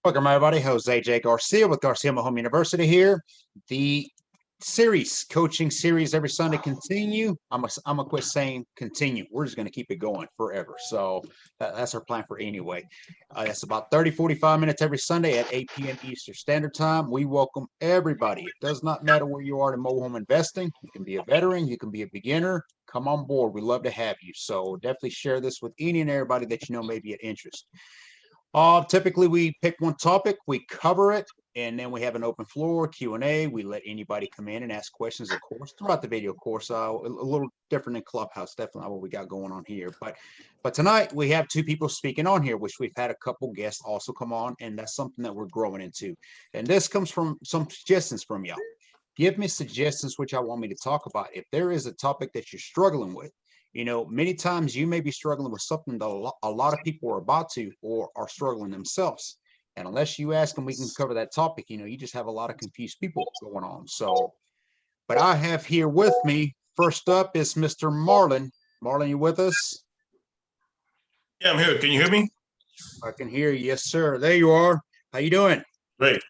Welcome, everybody. Jose J. Garcia with Garcia Home University here. The coaching series every Sunday continue. I'm gonna quit saying continue. We're just gonna keep it going forever. So that's our plan for anyway. That's about 45 minutes every Sunday at 8 p.m. Eastern Standard Time. We welcome everybody. It does not matter where you are in mobile home investing. You can be a veteran. You can be a beginner. Come on board. We love to have you. So definitely share this with any and everybody that you know may be of interest. Typically, we pick one topic, we cover it, and then we have an open floor, Q&A. We let anybody come in and ask questions, of course, throughout the video, of course. A little different in Clubhouse, definitely not what we got going on here. But tonight, we have two people speaking on here, which we've had a couple guests also come on, and that's something that we're growing into. And this comes from some suggestions from y'all. Give me suggestions which I want me to talk about. If there is a topic that you're struggling with, many times you may be struggling with something that a lot of people are about to or are struggling themselves. And unless you ask them, we can cover that topic. You just have a lot of confused people going on. So, but I have here with me, first up is Mr. Marlon. Marlon, you with us? Yeah, I'm here. Can you hear me? I can hear you. Yes, sir. There you are. How you doing? Great.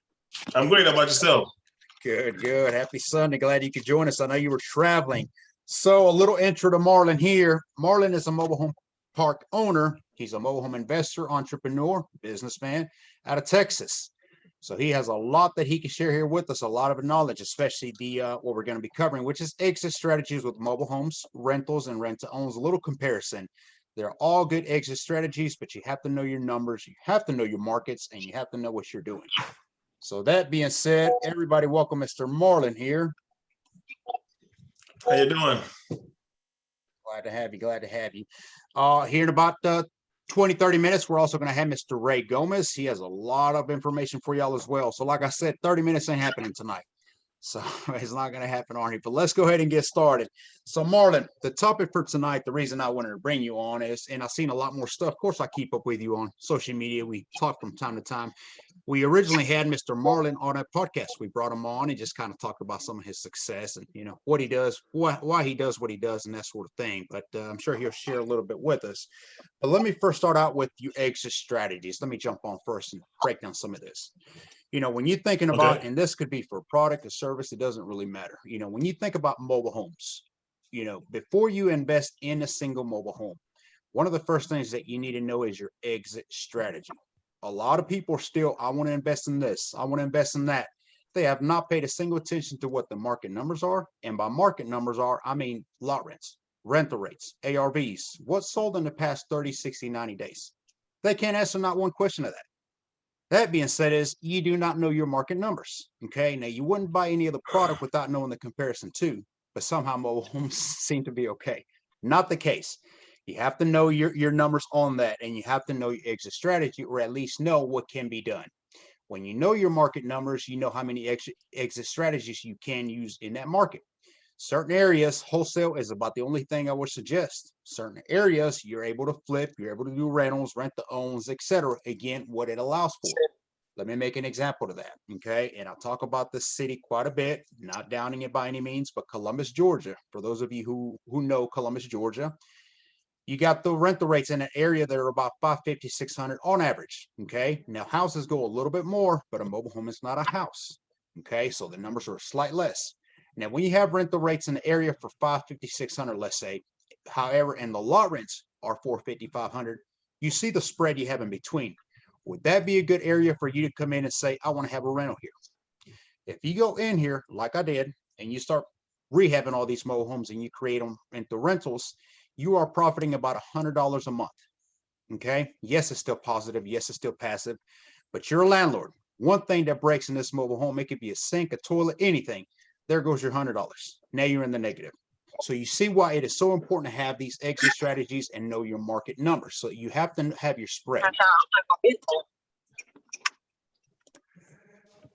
I'm great. How about yourself? Good, good. Happy Sunday. Glad you could join us. I know you were traveling. So a little intro to Marlon here. Marlon is a mobile home park owner. He's a mobile home investor, entrepreneur, businessman out of Texas. So he has a lot that he can share here with us, a lot of knowledge, especially the what we're going to be covering, which is exit strategies with mobile homes, rentals, and rent-to-owns. A little comparison. They're all good exit strategies, but you have to know your numbers, you have to know your markets, and you have to know what you're doing. So that being said, everybody welcome Mr. Marlon here. How you doing? Glad to have you. Glad to have you. Here in about 20, 30 minutes, we're also going to have Mr. Ray Gomes. He has a lot of information for y'all as well. So like I said, 30 minutes ain't happening tonight. So it's not going to happen, Arnie. But let's go ahead and get started. So Marlon, the topic for tonight, the reason I wanted to bring you on is, and I've seen a lot more stuff. Of course, I keep up with you on social media. We talk from time to time. We originally had Mr. Marlon on a podcast. We brought him on and just kind of talked about some of his success and, what he does, why he does what he does and that sort of thing. But I'm sure he'll share a little bit with us. But let me first start out with your exit strategies. Let me jump on first and break down some of this. When you're thinking about, and this could be for a product or service, it doesn't really matter. When you think about mobile homes, before you invest in a single mobile home, one of the first things that you need to know is your exit strategy. A lot of people are still, I want to invest in this, I want to invest in that. They have not paid a single attention to what the market numbers are. And by market numbers I mean lot rents, rental rates, ARVs, what's sold in the past 30, 60, 90 days. They can't answer not one question of that. That being said is you do not know your market numbers. Okay. Now you wouldn't buy any of the product without knowing the comparison too, but somehow mobile homes seem to be okay. Not the case. You have to know your numbers on that, and you have to know your exit strategy, or at least know what can be done. When you know your market numbers, you know how many exit strategies you can use in that market. Certain areas, wholesale is about the only thing I would suggest. Certain areas, you're able to flip, you're able to do rentals, rent-to-owns, etc. Again, what it allows for. Let me make an example to that, okay? And I'll talk about this city quite a bit, not downing it by any means, but Columbus, Georgia. For those of you who know Columbus, Georgia, you got the rental rates in an area that are about 550, 600 on average. Okay. Now houses go a little bit more, but a mobile home is not a house. Okay. So the numbers are slightly less. Now, when you have rental rates in the area for 550, 600, let's say, however, and the lot rents are 450, 500, you see the spread you have in between. Would that be a good area for you to come in and say, I want to have a rental here? If you go in here like I did, and you start rehabbing all these mobile homes and you create them into rentals, you are profiting about $100 a month. Okay. Yes, it's still positive. Yes, it's still passive, but you're a landlord. One thing that breaks in this mobile home, it could be a sink, a toilet, anything. There goes your $100. Now you're in the negative. So you see why it is so important to have these exit strategies and know your market numbers. So you have to have your spread.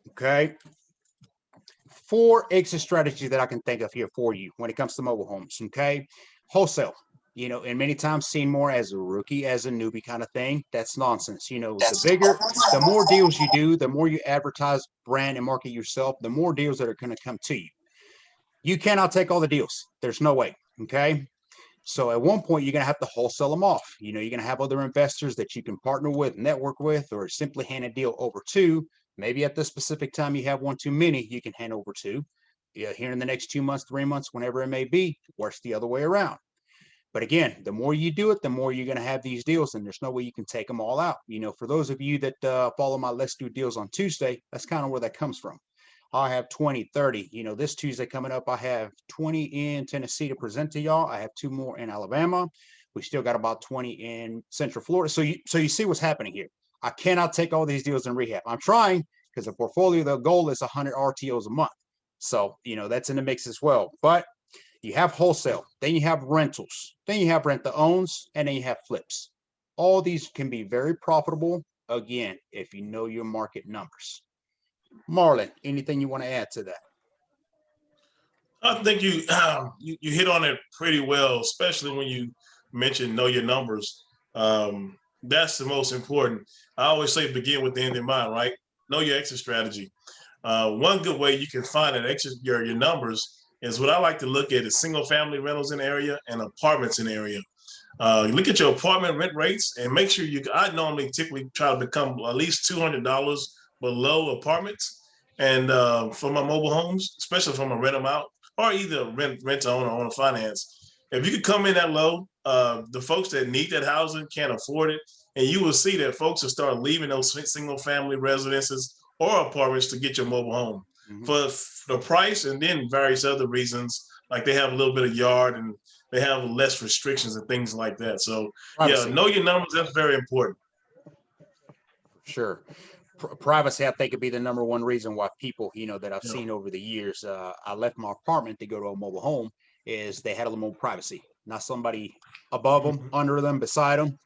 Okay. 4 exit strategies that I can think of here for you when it comes to mobile homes. Okay. Wholesale. And many times seen more as a rookie, as a newbie kind of thing. That's nonsense. The more deals you do, the more you advertise, brand, and market yourself, the more deals that are going to come to you. You cannot take all the deals. There's no way. Okay. So at one point, you're going to have to wholesale them off. You're going to have other investors that you can partner with, network with, or simply hand a deal over to. Maybe at this specific time you have one too many, you can hand over to. Here in the next 2 months, 3 months, whenever it may be, works the other way around. But again, the more you do it, the more you're going to have these deals, and there's no way you can take them all out. For those of you that follow my Let's Do Deals on Tuesday, that's kind of where that comes from. I have 20, 30. This Tuesday coming up, I have 20 in Tennessee to present to y'all. I have 2 more in Alabama. We still got about 20 in Central Florida. So you see what's happening here. I cannot take all these deals in rehab. I'm trying because the portfolio, the goal is 100 RTOs a month. So, that's in the mix as well. But you have wholesale, then you have rentals, then you have rent to owns, and then you have flips. All these can be very profitable, again, if you know your market numbers. Marlon, anything you want to add to that? I think you hit on it pretty well, especially when you mentioned know your numbers. That's the most important. I always say begin with the end in mind, right? Know your exit strategy. One good way you can find an exit your numbers is what I like to look at is single family rentals in the area and apartments in the area. Look at your apartment rent rates and make sure I normally typically try to become at least $200 below apartments. And for my mobile homes, especially if I'm gonna rent them out or either rent to own or own a finance, if you could come in that low, the folks that need that housing can't afford it. And you will see that folks will start leaving those single family residences or apartments to get your mobile home for the price, and then various other reasons, like they have a little bit of yard and they have less restrictions and things like that. So privacy. Yeah, know your numbers. That's very important. Sure. Privacy, I think, could be the number one reason why people, that I've seen over the years, I left my apartment to go to a mobile home, is they had a little more privacy, not somebody above them, under them, beside them.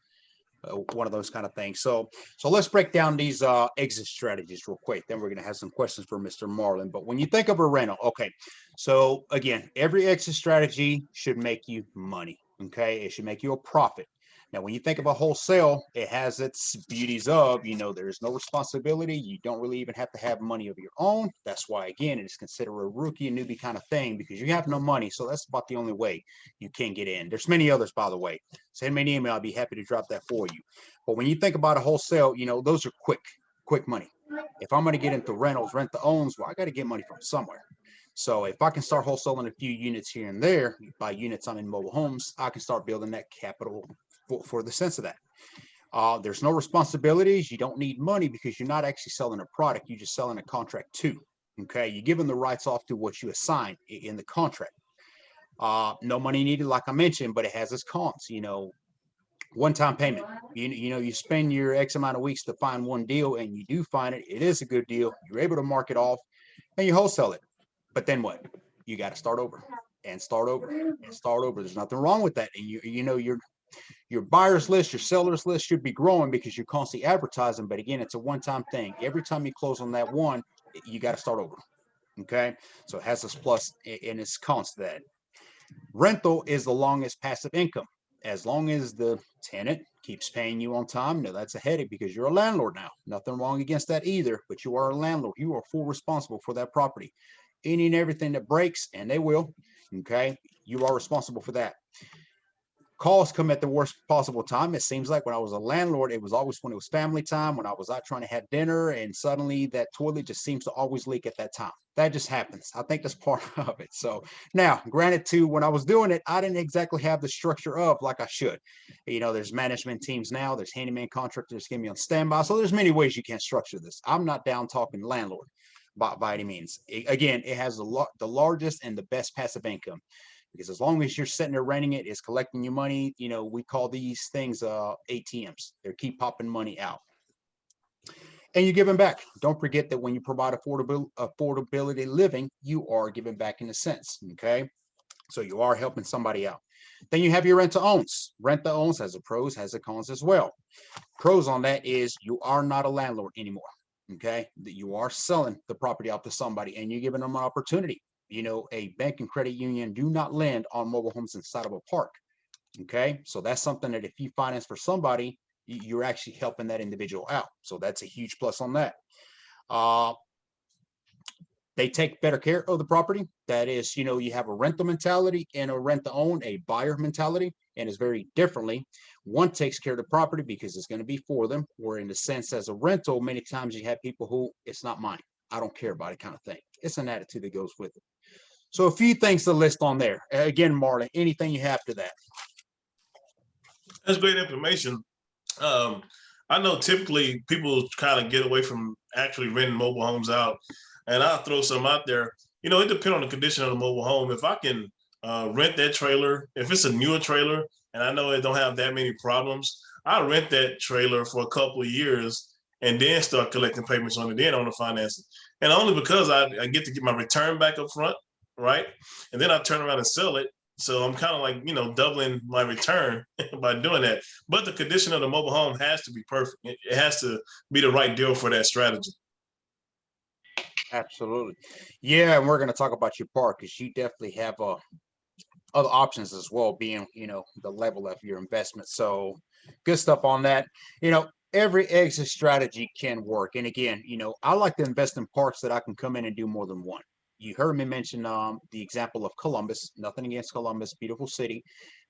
One of those kind of things. So let's break down these exit strategies real quick. Then we're going to have some questions for Mr. Marlon. But when you think of a rental, okay, so again, every exit strategy should make you money. Okay, it should make you a profit. Now, when you think of a wholesale, it has its beauties of, there's no responsibility. You don't really even have to have money of your own. That's why, again, it is considered a rookie and newbie kind of thing because you have no money. So that's about the only way you can get in. There's many others, by the way. Send me an email. I'll be happy to drop that for you. But when you think about a wholesale, those are quick money. If I'm going to get into rentals, rent to owns, well, I got to get money from somewhere. So if I can start wholesaling a few units here and there, by units I'm in mobile homes, I can start building that capital for the sense of that. There's no responsibilities. You don't need money because you're not actually selling a product. You're just selling a contract too. Okay. You're giving the rights off to what you assign in the contract. No money needed, like I mentioned, but it has its cons, one-time payment. You spend your X amount of weeks to find one deal and you do find it. It is a good deal. You're able to mark it off and you wholesale it. But then what? You got to start over and start over and start over. There's nothing wrong with that. And your buyers list, your sellers list should be growing because you're constantly advertising. But again, it's a one-time thing. Every time you close on that one, you got to start over. Okay. So it has its plus and its cons to that. Rental is the longest passive income. As long as the tenant keeps paying you on time, no, that's a headache because you're a landlord now. Nothing wrong against that either, but you are a landlord. You are full responsible for that property. Any and everything that breaks, and they will, okay, you are responsible for that. Calls come at the worst possible time. It seems like when I was a landlord, it was always when it was family time, when I was out trying to have dinner, and suddenly that toilet just seems to always leak at that time. That just happens. I think that's part of it. So now, granted, too, when I was doing it, I didn't exactly have the structure of like I should. There's management teams now. There's handyman contractors getting me on standby. So there's many ways you can structure this. I'm not down talking landlord by any means. Again, it has the largest and the best passive income. Because as long as you're sitting there renting it, it's collecting your money. We call these things ATMs. They keep popping money out. And you're giving back. Don't forget that when you provide affordability living, you are giving back in a sense. Okay. So you are helping somebody out. Then you have your rent to owns. Rent to owns has a pros, has a cons as well. Pros on that is you are not a landlord anymore. Okay. That you are selling the property out to somebody and you're giving them an opportunity. A bank and credit union do not lend on mobile homes inside of a park. Okay. So that's something that if you finance for somebody, you're actually helping that individual out. So that's a huge plus on that. They take better care of the property. That is, you have a rental mentality and a rent to own, a buyer mentality, and it's very differently. One takes care of the property because it's going to be for them, where in the sense as a rental, many times you have people who, it's not mine, I don't care about it kind of thing. It's an attitude that goes with it. So a few things to list on there. Again, Marlon, anything you have to that? That's great information. I know typically people kind of get away from actually renting mobile homes out, and I'll throw some out there. It depends on the condition of the mobile home. If I can rent that trailer, if it's a newer trailer and I know it don't have that many problems, I'll rent that trailer for a couple of years and then start collecting payments on it, then on the financing. And only because I get to get my return back up front, right? And then I turn around and sell it. So I'm kind of like, doubling my return by doing that. But the condition of the mobile home has to be perfect. It has to be the right deal for that strategy. Absolutely. Yeah, and we're going to talk about your part because you definitely have other options as well, being, the level of your investment. So good stuff on that. Every exit strategy can work. And again, I like to invest in parks that I can come in and do more than one. You heard me mention the example of Columbus. Nothing against Columbus, beautiful city,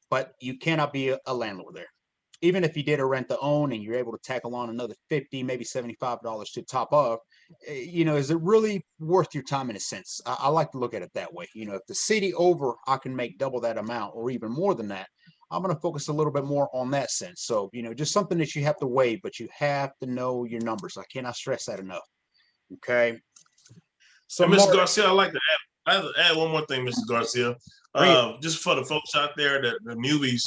but you cannot be a landlord there. Even if you did a rent to own and you're able to tackle on another $50, maybe $75 to top of, is it really worth your time in a sense? I like to look at it that way. If the city over, I can make double that amount or even more than that, I'm going to focus a little bit more on that sense. So, just something that you have to weigh, but you have to know your numbers. I cannot stress that enough. Okay. So, And Mr. Garcia, I'd like to add one more thing, Mr. Garcia. Just for the folks out there, the newbies,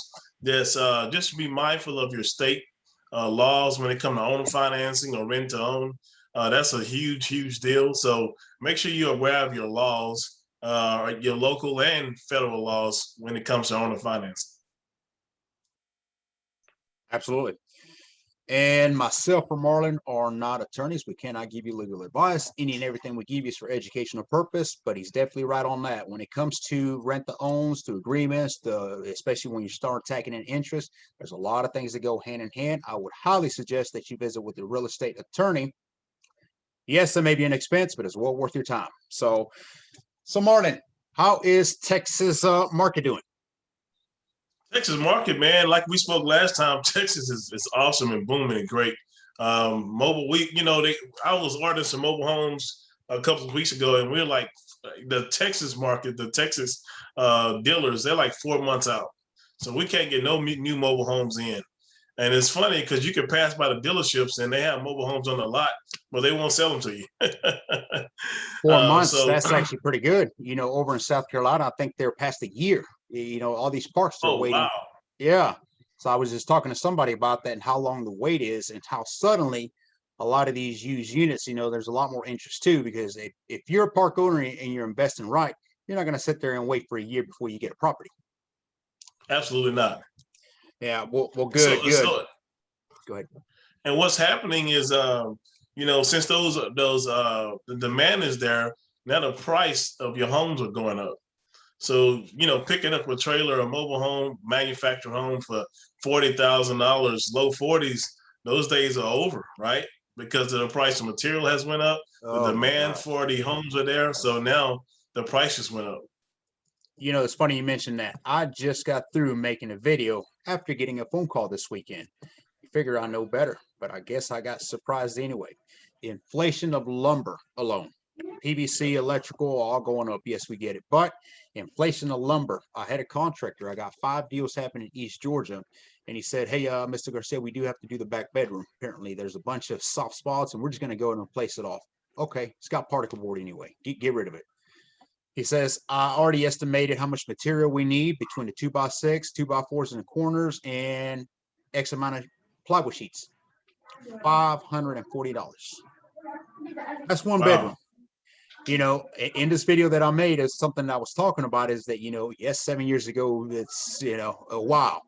just be mindful of your state laws when it comes to owner financing or rent to own. That's a huge, huge deal. So make sure you're aware of your laws, your local and federal laws when it comes to owner financing. Absolutely. And myself or Marlon are not attorneys. We cannot give you legal advice. Any and everything we give you is for educational purpose, but he's definitely right on that. When it comes to rent to owns, to agreements, especially when you start taking in interest, there's a lot of things that go hand in hand. I would highly suggest that you visit with a real estate attorney. Yes, there may be an expense, but it's well worth your time. So Marlon, how is Texas market doing? Texas market, man, like we spoke last time, Texas is awesome and booming and great. Mobile week, I was ordering some mobile homes a couple of weeks ago, and we're like the Texas market, the Texas dealers, they're like 4 months out. So we can't get no new mobile homes in. And it's funny because you can pass by the dealerships and they have mobile homes on the lot, but they won't sell them to you. 4 months, that's actually pretty good. Over in South Carolina, I think they're past a year. All these parks are waiting. Wow. Yeah. So I was just talking to somebody about that and how long the wait is and how suddenly a lot of these used units, there's a lot more interest too, because if you're a park owner and you're investing right, you're not going to sit there and wait for a year before you get a property. Absolutely not. Yeah. Well, good. So, go ahead. And what's happening is, since the demand is there, now the price of your homes are going up. So, picking up a trailer, a mobile home, manufactured home for $40,000, low 40s, those days are over, right? Because the price of material has went up, the demand for the homes are there. So now the price just went up. It's funny you mentioned that. I just got through making a video after getting a phone call this weekend. You figure I know better, but I guess I got surprised anyway. The inflation of lumber alone, PVC, electrical, all going up. Yes, we get it. But inflation of lumber. I had a contractor. I got 5 deals happening in East Georgia. And he said, hey, Mr. Garcia, we do have to do the back bedroom. Apparently, there's a bunch of soft spots, and we're just going to go and replace it off. Okay, it's got particle board anyway. Get rid of it. He says, I already estimated how much material we need between the 2x6, 2x4s in the corners, and X amount of plywood sheets. $540. That's one bedroom. In this video that I made, is something I was talking about is that, yes, 7 years ago, it's, a while.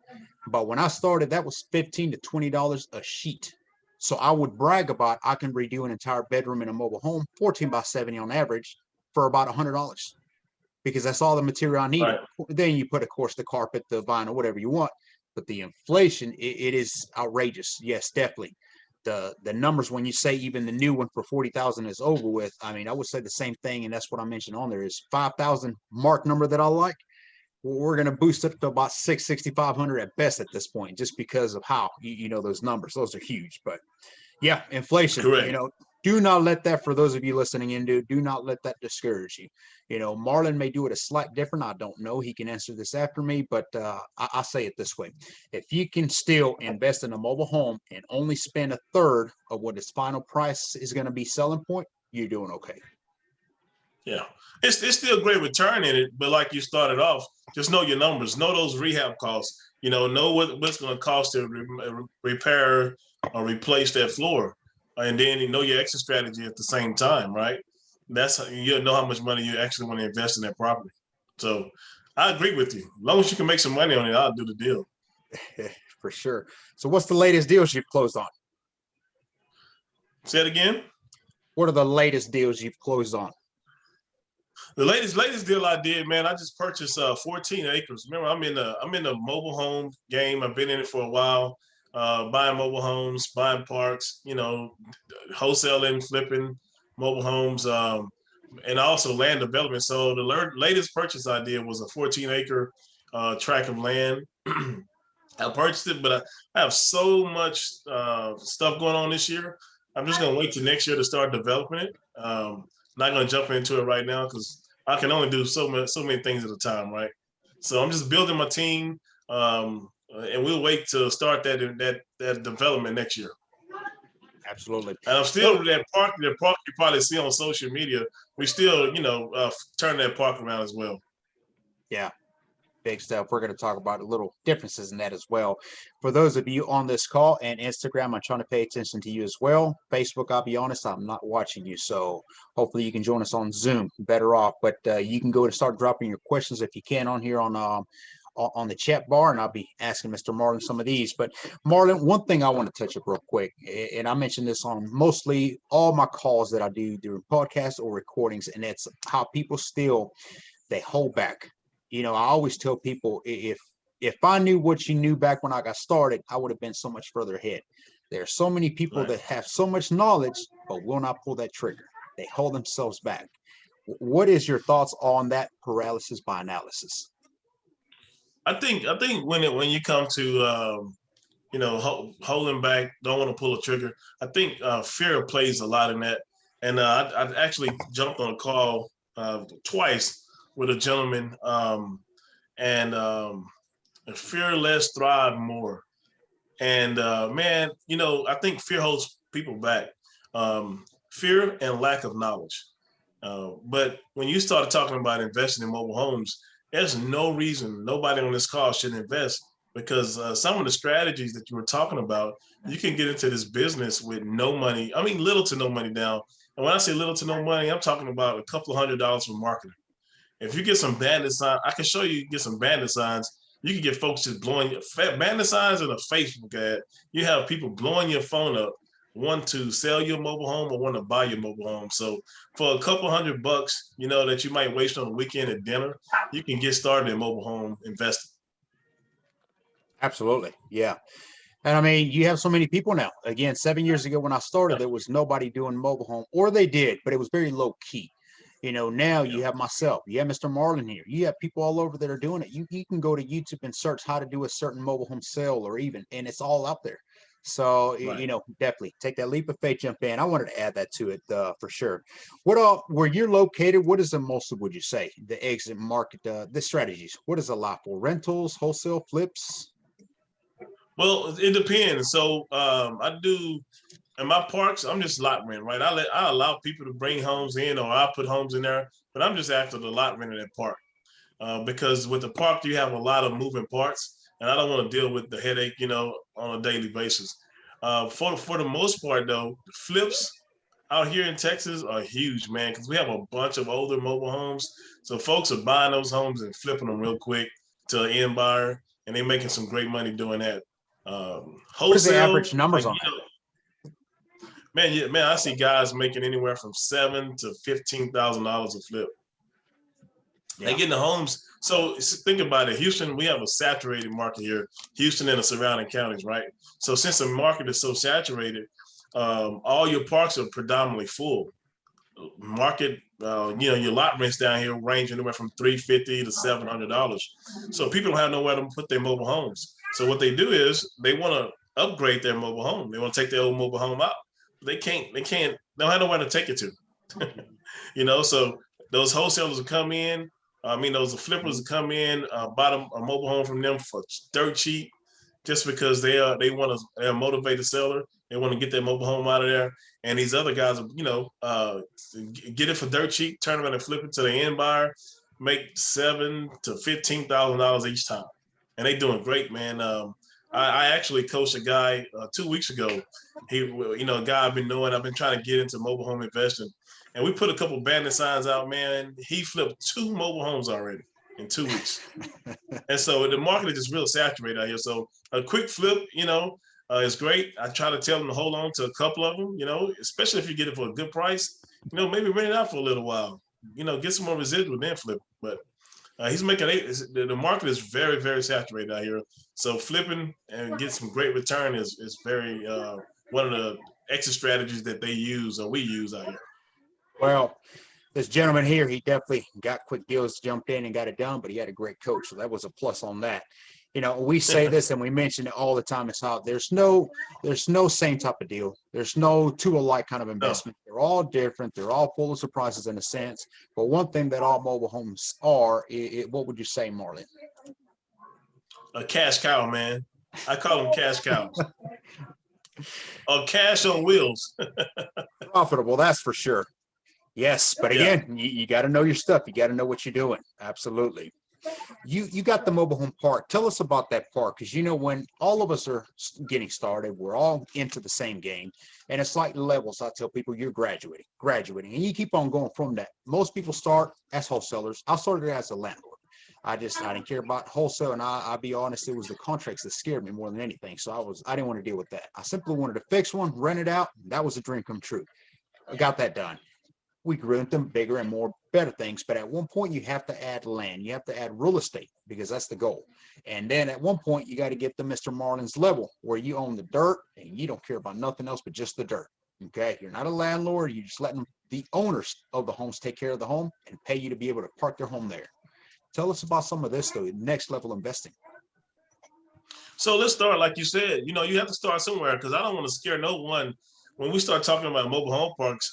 But when I started, that was $15 to $20 a sheet. So I would brag about I can redo an entire bedroom in a mobile home, 14x70 on average, for about $100, because that's all the material I need. Right. Then you put, of course, the carpet, the vinyl, whatever you want. But the inflation, it is outrageous. Yes, definitely. the numbers when you say even the new one for 40,000 is over with. I mean, I would say the same thing, and that's what I mentioned on there is 5,000 mark number that I like. We're going to boost it to about 6,500 at best at this point, just because of how you know those numbers. Those are huge, but yeah, inflation. Correct. Do not let that, for those of you listening in, do not let that discourage you. Marlon may do it a slight different. I don't know. He can answer this after me, but I'll say it this way. If you can still invest in a mobile home and only spend a third of what its final price is going to be selling point, you're doing okay. Yeah, it's still a great return in it, but like you started off, just know your numbers, know those rehab costs. Know what's going to cost to repair or replace that floor, and then you know your exit strategy at the same time, right? That's how you know how much money you actually want to invest in that property. So I agree with you. As long as you can make some money on it, I'll do the deal. For sure. So what's the latest deals you've closed on? Say it again. What are the latest deals you've closed on? The latest deal I did, man, I just purchased 14 acres. Remember, I'm in the mobile home game. I've been in it for a while, buying mobile homes, buying parks, wholesaling, flipping mobile homes, and also land development. So the latest purchase I did was a 14-acre tract of land. I purchased it, but I have so much stuff going on this year. I'm just gonna wait till next year to start developing it. Not gonna jump into it right now because I can only do so many things at a time, right? So I'm just building my team, and we'll wait to start that development next year. Absolutely. And I'm still that park you probably see on social media. We still, turn that park around as well. Yeah. Big stuff. We're going to talk about little differences in that as well. For those of you on this call and Instagram, I'm trying to pay attention to you as well. Facebook, I'll be honest, I'm not watching you. So hopefully you can join us on Zoom. Better off. But you can go to start dropping your questions if you can on here on the chat bar, and I'll be asking Mr. Marlon some of these. But Marlon, one thing I want to touch up real quick, and I mentioned this on mostly all my calls that I do during podcasts or recordings, and that's how people they hold back. I always tell people if I knew what you knew back when I got started, I would have been so much further ahead. There are so many people that have so much knowledge, but will not pull that trigger. They hold themselves back. What is your thoughts on that paralysis by analysis? I think when you come to holding back, don't want to pull a trigger. I think fear plays a lot in that. And I actually jumped on a call twice with a gentleman, and fear less, thrive more. And man, I think fear holds people back. Fear and lack of knowledge. But when you start talking about investing in mobile homes, there's no reason nobody on this call should invest, because some of the strategies that you were talking about, you can get into this business with no money. I mean, little to no money down. And when I say little to no money, I'm talking about a couple of $100s for marketing. If you get some bandit signs, I can show you get some bandit signs. You can get folks just blowing your bandit signs in a Facebook ad. You have people blowing your phone up, want to sell your mobile home or want to buy your mobile home. So for a couple $100, that you might waste on a weekend at dinner, you can get started in mobile home investing. Absolutely. Yeah. And I mean, you have so many people now. Again, 7 years ago when I started, there was nobody doing mobile home, or they did, but it was very low key. Now you have myself, you have Mr. Marlon here, you have people all over that are doing it. You can go to YouTube and search how to do a certain mobile home sale, and it's all out there. So, definitely take that leap of faith, jump in. I wanted to add that to it for sure. Where you're located, what is the most, would you say, the exit market, the strategies? What is a lot for rentals, wholesale, flips? Well, it depends. So I do. In my parks, I'm just lot rent, right? I allow people to bring homes in, or I put homes in there, but I'm just after the lot rent in that park, because with the park you have a lot of moving parts, and I don't want to deal with the headache, on a daily basis. For the most part, though, the flips out here in Texas are huge, man, because we have a bunch of older mobile homes, so folks are buying those homes and flipping them real quick to an end buyer, and they're making some great money doing that. Wholesale, what is the average numbers on that? Man, I see guys making anywhere from $7,000 to $15,000 a flip. Yeah. They get in the homes. So think about it. Houston, we have a saturated market here. Houston and the surrounding counties, right? So since the market is so saturated, all your parks are predominantly full. Market, your lot rents down here range anywhere from $350 to $700. So people don't have nowhere to put their mobile homes. So what they do is they want to upgrade their mobile home. They want to take their old mobile home out. They don't have nowhere to take it to. So those wholesalers will come in. Those flippers will come in, buy a mobile home from them for dirt cheap, just because they're a motivated seller. They want to get their mobile home out of there. And these other guys, get it for dirt cheap, turn around and flip it to the end buyer, make $7,000 to $15,000 each time. And they doing great, man. I actually coached a guy 2 weeks ago. A guy I've been knowing. I've been trying to get into mobile home investing. And we put a couple bandit signs out, man. He flipped 2 mobile homes already in 2 weeks. And so the market is just real saturated out here. So a quick flip, is great. I try to tell them to hold on to a couple of them, especially if you get it for a good price, maybe rent it out for a little while, get some more residual, then flip. But he's making the market is very, very saturated out here. So flipping and get some great return is very one of the exit strategies that they use or we use out here. Well, this gentleman here, he definitely got quick deals, jumped in and got it done, but he had a great coach. So that was a plus on that. We say this and we mention it all the time. It's how there's no same type of deal. There's no two alike kind of investment. No. They're all different. They're all full of surprises in a sense. But one thing that all mobile homes are, what would you say, Marlon? A cash cow, man. I call them cash cows. Or cash on wheels. Profitable, that's for sure. Yes, but again, you got to know your stuff. You got to know what you're doing. Absolutely. You got the mobile home park. Tell us about that park, because when all of us are getting started, we're all into the same game, and it's like levels. I tell people you're graduating, and you keep on going from that. Most people start as wholesalers. I started as a landlord. I didn't care about wholesale, and I'll be honest, it was the contracts that scared me more than anything. So I didn't want to deal with that. I simply wanted to fix one, rent it out. That was a dream come true. I got that done. We grew into bigger and more better things, but at one point you have to add land, you have to add real estate, because that's the goal. And then at one point you got to get to Mr. Marlon's level where you own the dirt and you don't care about nothing else but just the dirt. Okay, you're not a landlord. You're just letting the owners of the homes take care of the home and pay you to be able to park their home there. Tell us about some of this, though, next level investing. So let's start, like you said, you have to start somewhere, because I don't want to scare no one. When we start talking about mobile home parks,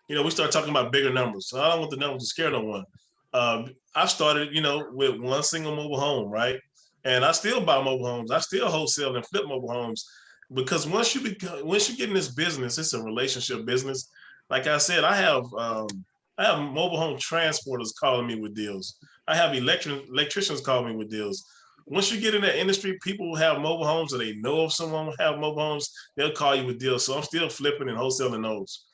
we start talking about bigger numbers. So I don't want the numbers to scare no one. I started, with one single mobile home, right? And I still buy mobile homes. I still wholesale and flip mobile homes, because once you get in this business, it's a relationship business. Like I said, I have mobile home transporters calling me with deals. I have electricians calling me with deals. Once you get in that industry, people who have mobile homes, or they know of someone who have mobile homes, they'll call you with deals. So I'm still flipping and wholesaling those.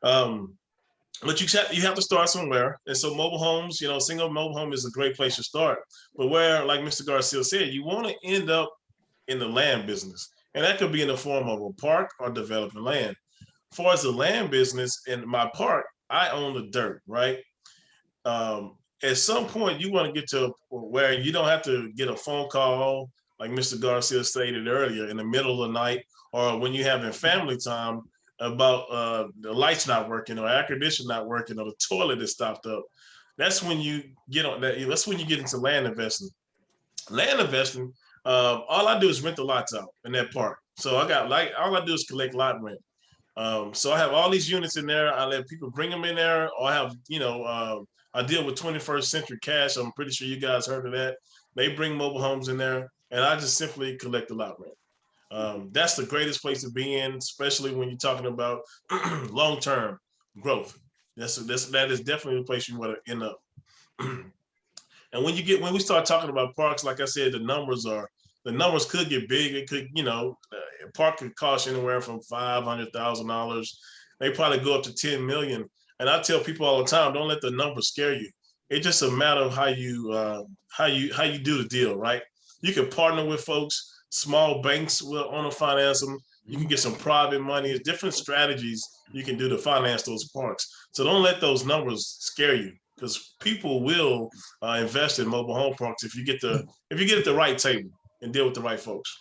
But you have to start somewhere. And so mobile homes, single mobile home is a great place to start. But where, like Mr. Garcia said, you want to end up in the land business. And that could be in the form of a park or developing land. As far as the land business, in my park, I own the dirt, right? At some point, you want to get to where you don't have to get a phone call, like Mr. Garcia stated earlier, in the middle of the night, or when you're having family time, about the lights not working, or air conditioner not working, or the toilet is stopped up. That's when you get on that. That's when you get into land investing. Land investing, all I do is rent the lots out in that park. So all I do is collect lot rent. So I have all these units in there. I let people bring them in there, or I have, I deal with 21st Century Cash. I'm pretty sure you guys heard of that. They bring mobile homes in there, and I just simply collect the lot rent. That's the greatest place to be in, especially when you're talking about long-term growth. That is definitely the place you want to end up. And when we start talking about parks, like I said, the numbers could get big. It could, a park could cost anywhere from $500,000. They probably go up to 10 million. And I tell people all the time, don't let the numbers scare you. It's just a matter of how you do the deal, right? You can partner with folks. Small banks will want to finance them. You can get some private money. There's different strategies you can do to finance those parks. So don't let those numbers scare you, because people will invest in mobile home parks if you get at the right table and deal with the right folks.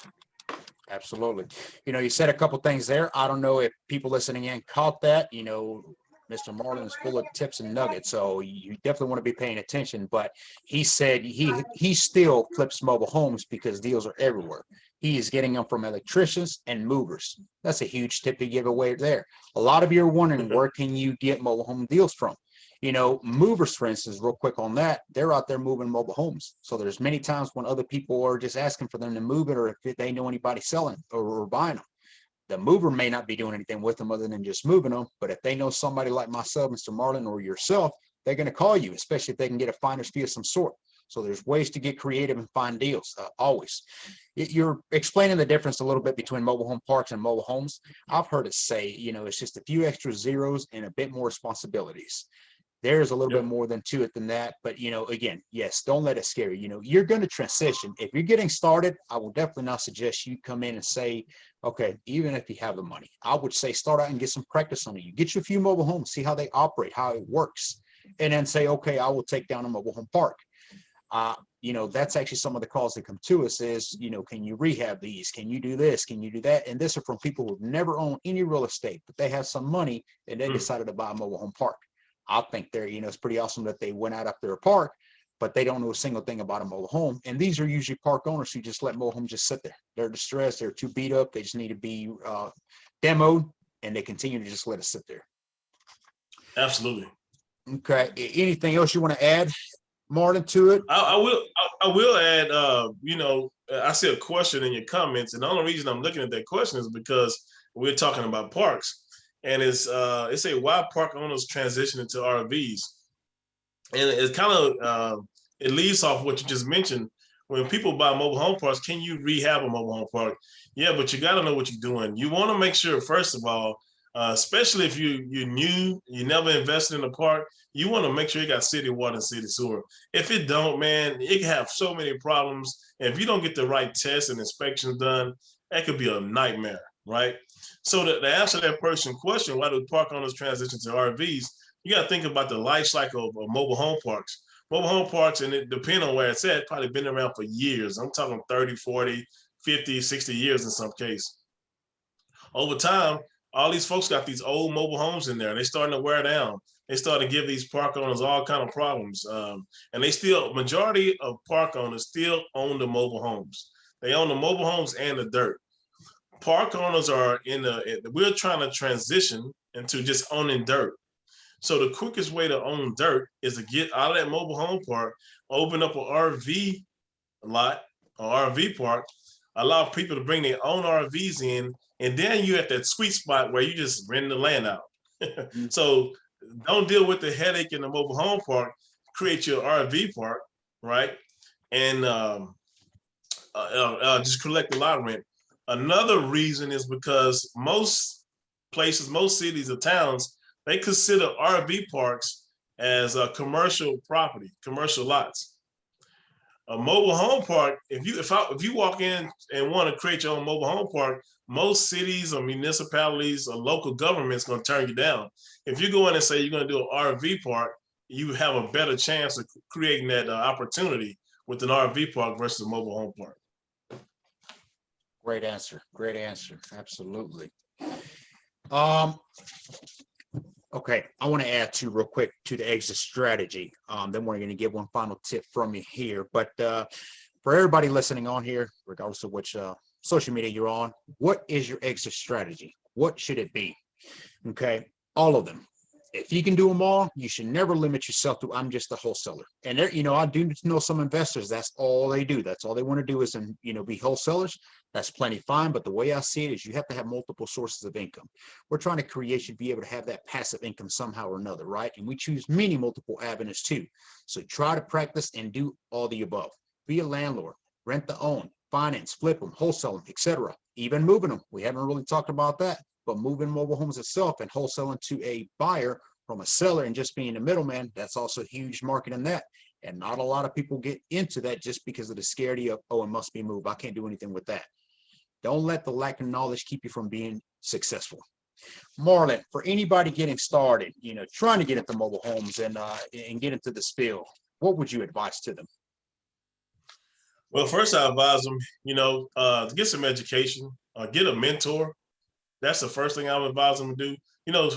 Absolutely. You know, you said a couple things there. I don't know if people listening in caught that. You know, Mr. Marlon is full of tips and nuggets, so you definitely want to be paying attention. But he said he still flips mobile homes because deals are everywhere. He is getting them from electricians and movers. That's a huge tip to give away there. A lot of you are wondering, where can you get mobile home deals from? You know, movers, for instance, real quick on that, they're out there moving mobile homes. So there's many times when other people are just asking for them to move it, or if they know anybody selling or buying them. The mover may not be doing anything with them other than just moving them. But if they know somebody like myself, Mr. Marlon, or yourself, they're going to call you, especially if they can get a finder's fee of some sort. So there's ways to get creative and find deals, always. You're explaining the difference a little bit between mobile home parks and mobile homes. I've heard it say, you know, it's just a few extra zeros and a bit more responsibilities. There's a little bit more to it than that. But, you know, again, yes, don't let it scare you. You know, you're going to transition. If you're getting started, I will definitely not suggest you come in and say, okay, even if you have the money, I would say start out and get some practice on it. You get you a few mobile homes, see how they operate, how it works, and then say, okay, I will take down a mobile home park. You know, that's actually some of the calls that come to us is, you know, can you rehab these? Can you do this? Can you do that? And this are from people who've never owned any real estate, but they have some money and they decided to buy a mobile home park. I think they're, you know, it's pretty awesome that they went out after a park, but they don't know a single thing about a mobile home. And these are usually park owners who just let mobile homes just sit there. They're distressed. They're too beat up. They just need to be demoed, and they continue to just let it sit there. Absolutely. Okay. Anything else you want to add, Marlon, to it? I will add, you know, I see a question in your comments, and the only reason I'm looking at that question is because we're talking about parks. And it say why park owners transition into RVs, and it's kind of it leads off what you just mentioned. When people buy mobile home parks, can you rehab a mobile home park? Yeah, but you got to know what you're doing. You want to make sure, first of all, especially if you're new, you never invested in a park, you want to make sure you got city water and city sewer. If it don't, man, it can have so many problems. And if you don't get the right tests and inspections done, that could be a nightmare, right? So to answer that person's question, why do park owners transition to RVs? You got to think about the life cycle of mobile home parks. Mobile home parks, and it depends on where it's at, probably been around for years. I'm talking 30, 40, 50, 60 years in some case. Over time, all these folks got these old mobile homes in there, and they're starting to wear down. They starting to give these park owners all kind of problems. And they still, majority of park owners still own the mobile homes. They own the mobile homes and the dirt. Park owners are we're trying to transition into just owning dirt. So the quickest way to own dirt is to get out of that mobile home park, open up an RV lot, an RV park, allow people to bring their own RVs in, and then you're at that sweet spot where you just rent the land out. So don't deal with the headache in the mobile home park, create your RV park, right? And just collect a lot of rent. Another reason is because most places, most cities or towns, they consider RV parks as a commercial property, commercial lots. A mobile home park, if you walk in and want to create your own mobile home park, most cities or municipalities or local governments going to turn you down. If you go in and say you're going to do an RV park, you have a better chance of creating that opportunity with an RV park versus a mobile home park. Great answer. Great answer. Absolutely. Okay, I want to add real quick to the exit strategy. Then we're going to give one final tip from you here. But for everybody listening on here, regardless of which social media you're on, what is your exit strategy? What should it be? Okay, all of them. If you can do them all, you should never limit yourself to, I'm just a wholesaler. And there, you know, I do know some investors, that's all they do. That's all they want to do is, be wholesalers. That's plenty fine. But the way I see it is you have to have multiple sources of income. We're trying to create, should be able to have that passive income somehow or another, right? And we choose many multiple avenues too. So try to practice and do all the above. Be a landlord, rent to own, finance, flip them, wholesale them, etc. Even moving them. We haven't really talked about that. But moving mobile homes itself and wholesaling to a buyer from a seller and just being a middleman, that's also a huge market in that. And not a lot of people get into that just because of the scarcity of, oh, it must be moved. I can't do anything with that. Don't let the lack of knowledge keep you from being successful. Marlon, for anybody getting started, trying to get into mobile homes and get into this field, what would you advise to them? Well, first I advise them, to get some education, get a mentor. That's the first thing I would advise them to do.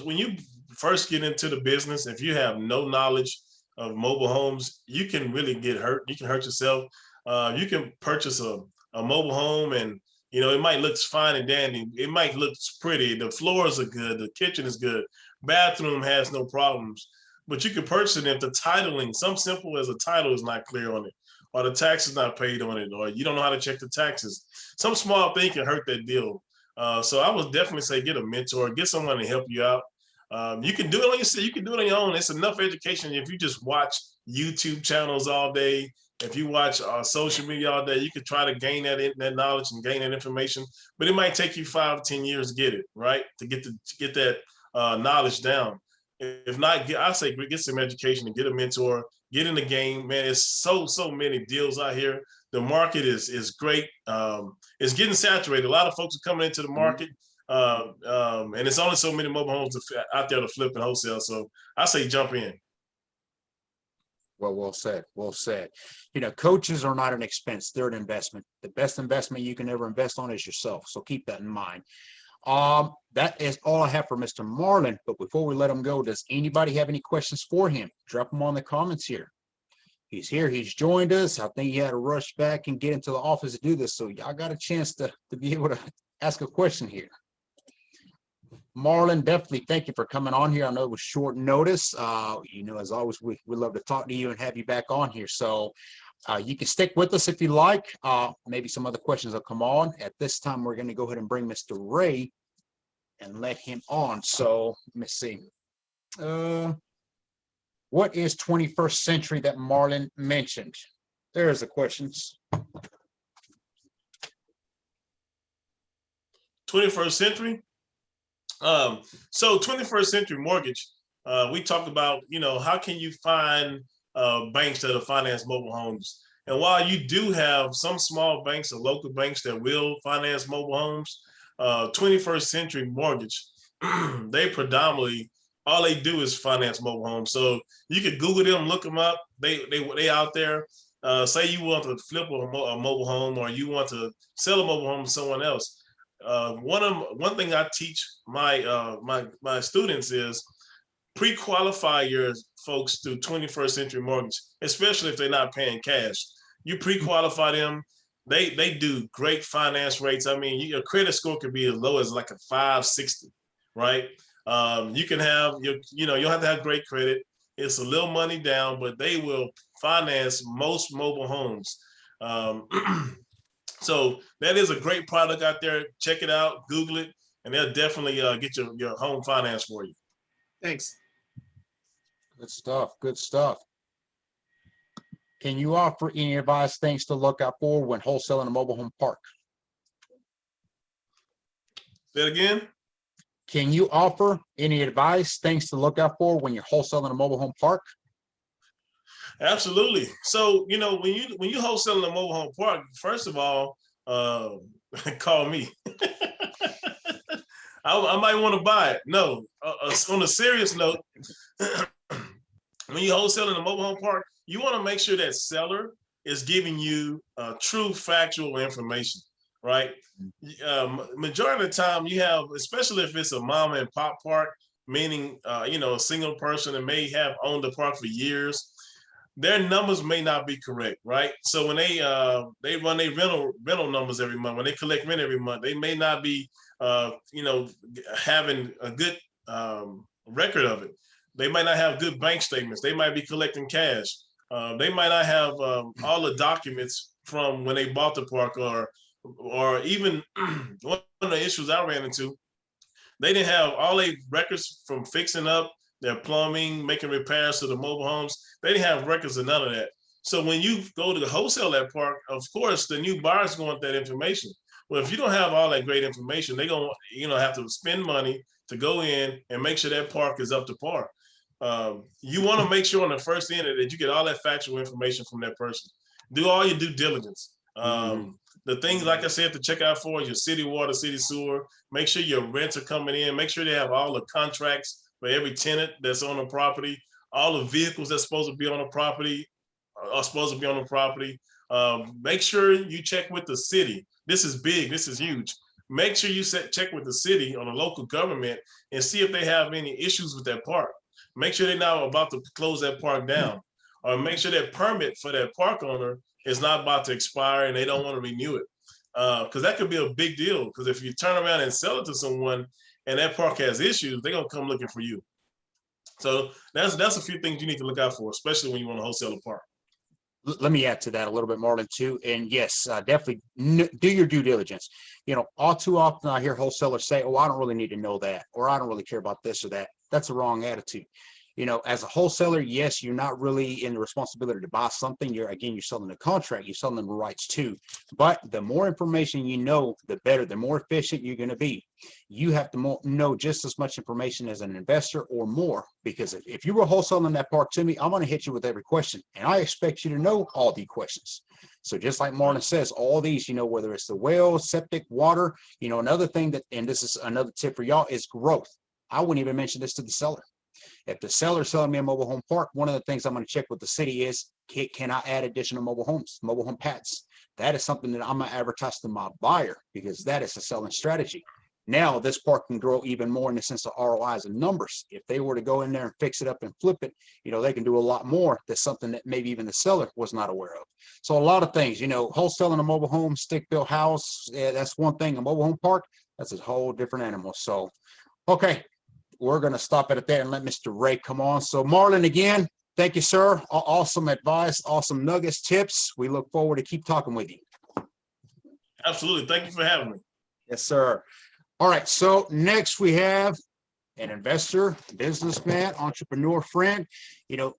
When you first get into the business, if you have no knowledge of mobile homes, you can really get hurt. You can hurt yourself. You can purchase a mobile home and, it might look fine and dandy. It might look pretty. The floors are good. The kitchen is good. Bathroom has no problems. But you can purchase it if the titling, some simple as a title is not clear on it, or the tax is not paid on it, or you don't know how to check the taxes. Some small thing can hurt that deal. So I would definitely say get a mentor, get someone to help you out. You can do it on your, you can do it on your own. It's enough education if you just watch YouTube channels all day. If you watch social media all day, you can try to gain that knowledge and gain that information. But it might take you 5, 10 years to get it right, to get that knowledge down. If not, I say get some education and get a mentor. Get in the game, man. It's so many deals out here. The market is great. It's getting saturated. A lot of folks are coming into the market, and it's only so many mobile homes out there to flip and wholesale. So I say jump in. Well said. Well said. Coaches are not an expense; they're an investment. The best investment you can ever invest on is yourself. So keep that in mind. That is all I have for Mr. Marlon. But before we let him go, does anybody have any questions for him? Drop them on the comments here. He's here. He's joined us. I think he had to rush back and get into the office to do this. So y'all got a chance to be able to ask a question here. Marlon, definitely thank you for coming on here. I know it was short notice. As always, we love to talk to you and have you back on here. So you can stick with us if you like. Maybe some other questions will come on. At this time, we're going to go ahead and bring Mr. Ray and let him on. So let me see. What is 21st century that Marlon mentioned? There's the questions. 21st century. So 21st century mortgage. We talked about, how can you find banks that will finance mobile homes? And while you do have some small banks or local banks that will finance mobile homes, 21st century mortgage, they predominantly, all they do is finance mobile homes. So you could Google them, look them up. They out there. Say you want to flip a mobile home, or you want to sell a mobile home to someone else. One thing I teach my students is pre-qualify your folks through 21st century mortgage, especially if they're not paying cash. You pre-qualify them. They do great finance rates. I mean, your credit score could be as low as like a 560, right? You can have you don't have to have great credit. It's a little money down, but they will finance most mobile homes. So that is a great product out there. Check it out, Google it, and they'll definitely get your home finance for you. Thanks. Good stuff. Good stuff. Can you offer any advice, things to look out for when wholesaling a mobile home park? Say it again. Can you offer any advice, things to look out for when you're wholesaling a mobile home park? Absolutely. So, when you wholesaling a mobile home park, first of all, call me. I might want to buy it. No, on a serious note, when you wholesaling a mobile home park, you want to make sure that seller is giving you true factual information, right? Majority of the time you have, especially if it's a mom and pop park, meaning, a single person that may have owned the park for years, their numbers may not be correct, right? So when they run their rental numbers every month, when they collect rent every month, they may not be, having a good record of it. They might not have good bank statements. They might be collecting cash. They might not have all the documents from when they bought the park, or even one of the issues I ran into, they didn't have all their records from fixing up their plumbing, making repairs to the mobile homes. They didn't have records of none of that. So when you go to the wholesale that park, of course, the new buyers want that information. Well, if you don't have all that great information, they're going to have to spend money to go in and make sure that park is up to par. You want to make sure on the first end that you get all that factual information from that person. Do all your due diligence. The things, like I said, to check out for your city water, city sewer. Make sure your rents are coming in. Make sure they have all the contracts for every tenant that's on the property. All the vehicles that's supposed to be on the property are supposed to be on the property. Make sure you check with the city. This is big. This is huge. Make sure you check with the city on the local government and see if they have any issues with that park. Make sure they're not about to close that park down, or make sure that permit for that park owner is not about to expire and they don't want to renew it. Because that could be a big deal. Because if you turn around and sell it to someone and that park has issues, they're gonna come looking for you. So that's a few things you need to look out for, especially when you want to wholesale a park. Let me add to that a little bit, Marlon, too. And yes, definitely do your due diligence. All too often I hear wholesalers say, "Oh, I don't really need to know that," or "I don't really care about this or that." That's a wrong attitude. As a wholesaler, yes, you're not really in the responsibility to buy something. You're selling a contract, you're selling them the rights too. But the more information you know, the better, the more efficient you're going to be. You have to know just as much information as an investor or more, because if you were wholesaling that park to me, I'm going to hit you with every question, and I expect you to know all the questions. So just like Marlon says, all these, whether it's the well, septic, water, another thing and this is another tip for y'all, is growth. I wouldn't even mention this to the seller. If the seller's selling me a mobile home park, one of the things I'm going to check with the city is, can I add additional mobile homes, mobile home pads? That is something that I'm going to advertise to my buyer, because that is a selling strategy. Now, this park can grow even more in the sense of ROIs and numbers. If they were to go in there and fix it up and flip it, they can do a lot more. That's something that maybe even the seller was not aware of. So a lot of things, wholesaling a mobile home, stick-built house, that's one thing. A mobile home park, that's a whole different animal. So, okay. We're going to stop it at that and let Mr. Ray come on. So Marlon, again, thank you, sir. Awesome advice, awesome nuggets, tips. We look forward to keep talking with you. Absolutely. Thank you for having me. Yes, sir. All right. So next we have an investor, businessman, entrepreneur friend,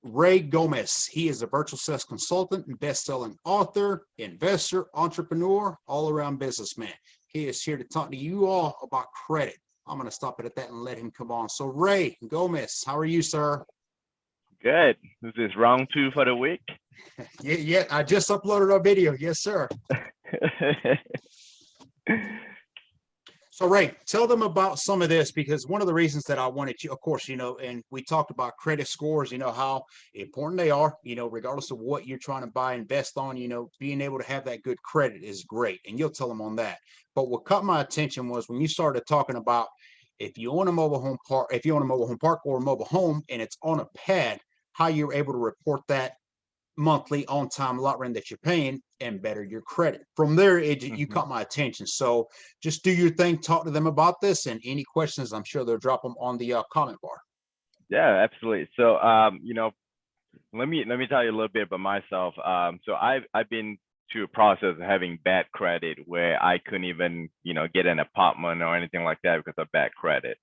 Ray Gomes. He is a virtual sales consultant and best-selling author, investor, entrepreneur, all-around businessman. He is here to talk to you all about credit. I'm going to stop it at that and let him come on. So Ray Gomes, how are you, sir? Good. Is this round 2 for the week? Yeah, I just uploaded our video. Yes, sir. So Ray, tell them about some of this, because one of the reasons that I wanted you, of course, and we talked about credit scores, how important they are, regardless of what you're trying to buy, invest on, being able to have that good credit is great. And you'll tell them on that. But what caught my attention was when you started talking about, if you own a mobile home park or a mobile home and it's on a pad, how you're able to report that monthly on time lot rent that you're paying and better your credit. From there, you caught my attention. So just do your thing, talk to them about this, and any questions, I'm sure they'll drop them on the comment bar. Yeah, absolutely. So let me tell you a little bit about myself. So I've been through a process of having bad credit where I couldn't even get an apartment or anything like that because of bad credit.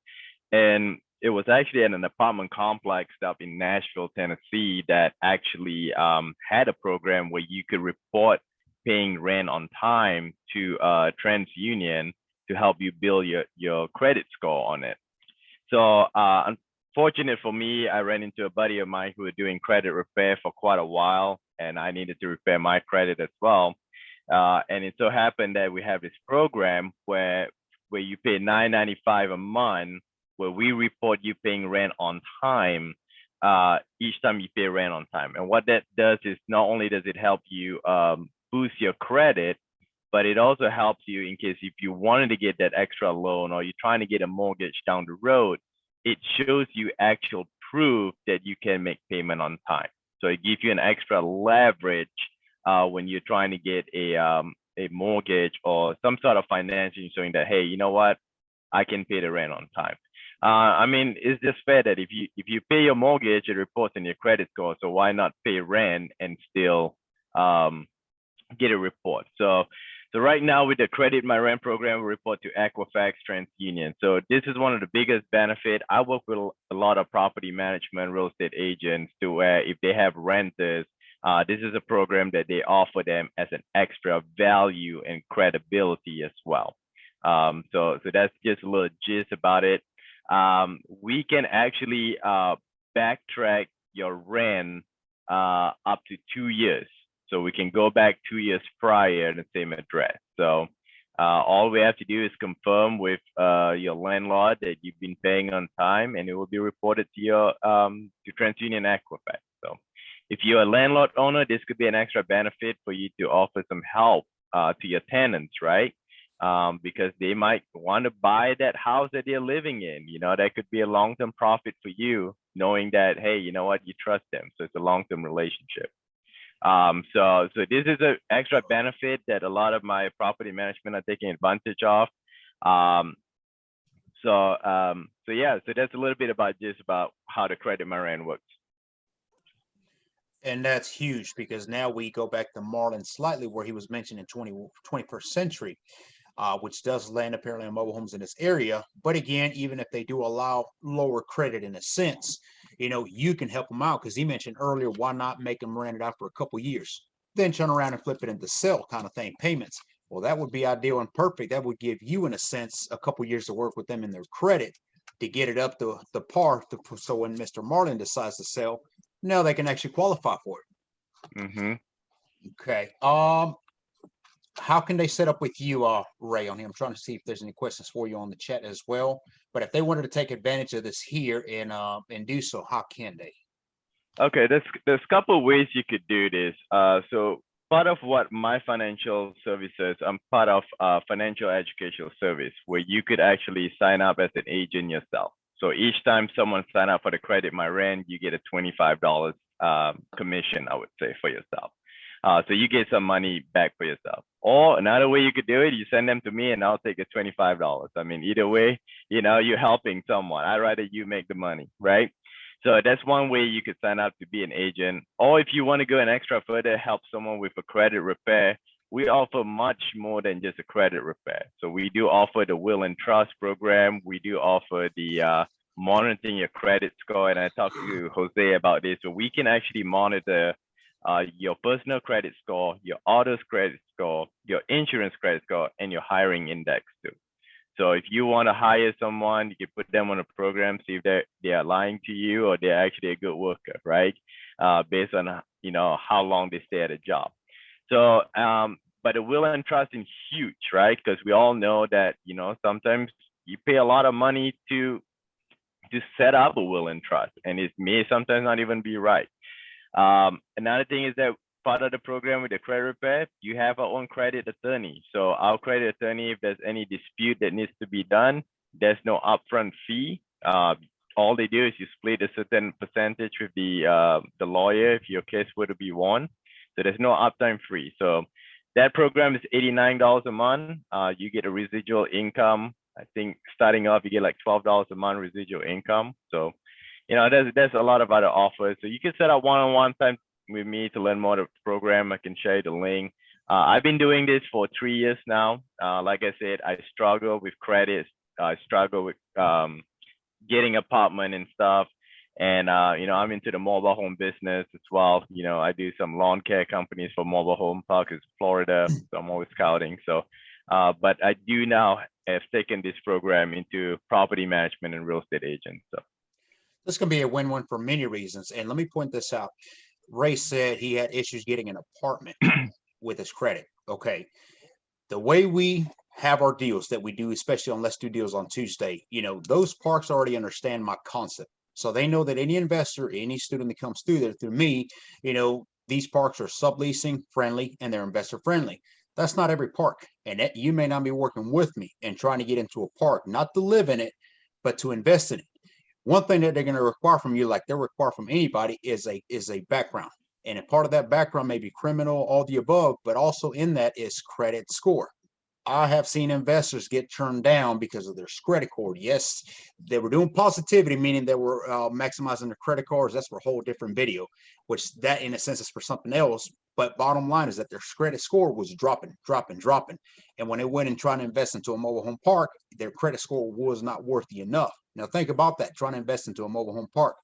And it was actually at an apartment complex up in Nashville, Tennessee, that actually had a program where you could report paying rent on time to TransUnion to help you build your credit score on it. So unfortunate for me, I ran into a buddy of mine who was doing credit repair for quite a while, and I needed to repair my credit as well. And it so happened that we have this program where you pay $9.95 a month, where we report you paying rent on time each time you pay rent on time. And what that does is, not only does it help you boost your credit, but it also helps you in case if you wanted to get that extra loan or you're trying to get a mortgage down the road, it shows you actual proof that you can make payment on time. So it gives you an extra leverage when you're trying to get a mortgage or some sort of financing, showing that, hey, you know what, I can pay the rent on time. I mean, it's just fair that if you pay your mortgage, it reports in your credit score. So why not pay rent and still get a report? So right now with the Credit My Rent program, we report to Equifax, TransUnion. So this is one of the biggest benefits. I work with a lot of property management, real estate agents, to where if they have renters, this is a program that they offer them as an extra value and credibility as well. So that's just a little gist about it. We can actually backtrack your rent up to 2 years. So we can go back 2 years prior to the same address. So all we have to do is confirm with your landlord that you've been paying on time, and it will be reported to your to TransUnion Equifax. So If you're a landlord owner, this could be an extra benefit for you to offer some help to your tenants, right? Because they might want to buy that house that they're living in. You know, that could be a long-term profit for you, knowing that, hey, you know what, you trust them. So it's a long-term relationship. So this is an extra benefit that a lot of my property management are taking advantage of. So yeah, so that's a little bit about how the credit Moran works. And that's huge because now we go back to Marlon slightly where he was mentioning 21st century, which does land apparently on mobile homes in this area. But again, even if they do allow lower credit in a sense, you know, you can help them out because he mentioned earlier, why not make them rent it out for a couple years, then turn around and flip it into sell kind of thing, payments. Well, that would be ideal and perfect. That would give you, in a sense, a couple years to work with them in their credit to get it up to the par. So when Mr. Marlin decides to sell, now they can actually qualify for it. Mm-hmm. Okay. How can they set up with you, Ray, on here? I'm trying to see if there's any questions for you on the chat as well. But if they wanted to take advantage of this here and do so, how can they? Okay, there's a couple of ways you could do this. So part of what my financial services, I'm part of financial educational service where you could actually sign up as an agent yourself. So each time someone sign up for the Credit My Rent, you get a $25 commission, I would say, for yourself. So you get some money back for yourself. Or another way you could do it, you send them to me and I'll take the $25. I mean, either way, you know, you're helping someone. I'd rather you make the money, right? So that's one way you could sign up to be an agent. Or if you want to go an extra further, help someone with a credit repair, we offer much more than just a credit repair. So we do offer the will and trust program. We do offer the monitoring your credit score. And I talked to Jose about this. So we can actually monitor your personal credit score, your autos credit score, your insurance credit score, and your hiring index too. So if you want to hire someone, you can put them on a program, see if they are lying to you or they're actually a good worker, right? Based on, you know, how long they stay at a job. So, but the will and trust is huge, right? Because we all know that, you know, sometimes you pay a lot of money to set up a will and trust, and it may sometimes not even be right. Another thing is that part of the program with the credit repair, you have our own credit attorney. So our credit attorney, if there's any dispute that needs to be done, there's no upfront fee. All they do is you split a certain percentage with the lawyer if your case were to be won. So there's no uptime fee. So that program is $89 a month. You get a residual income. I think starting off, you get like $12 a month residual income. So, you know, there's a lot of other offers. So you can set up one-on-one time with me to learn more of the program. I can share the link. I've been doing this for 3 years now. Like I said, I struggle with credit. I struggle with getting apartment and stuff. And, you know, I'm into the mobile home business as well. You know, I do some lawn care companies for mobile home parks in Florida. So I'm always scouting. So, but I do now have taken this program into property management and real estate agents. So this can be a win-win for many reasons. And let me point this out. Ray said he had issues getting an apartment with his credit. Okay. The way we have our deals that we do, especially on Let's Do Deals on Tuesday, you know, those parks already understand my concept. So they know that any investor, any student that comes through there through me, you know, these parks are subleasing friendly and they're investor friendly. That's not every park. And that you may not be working with me and trying to get into a park, not to live in it, but to invest in it. One thing that they're going to require from you, like they're required from anybody, is a background. And a part of that background may be criminal, all the above, but also in that is credit score. I have seen investors get turned down because of their credit score. Yes, they were doing positivity, meaning they were maximizing their credit cards. That's for a whole different video, which that in a sense is for something else. But bottom line is that their credit score was dropping. And when they went and trying to invest into a mobile home park, their credit score was not worthy enough. Now think about that, trying to invest into a mobile home park.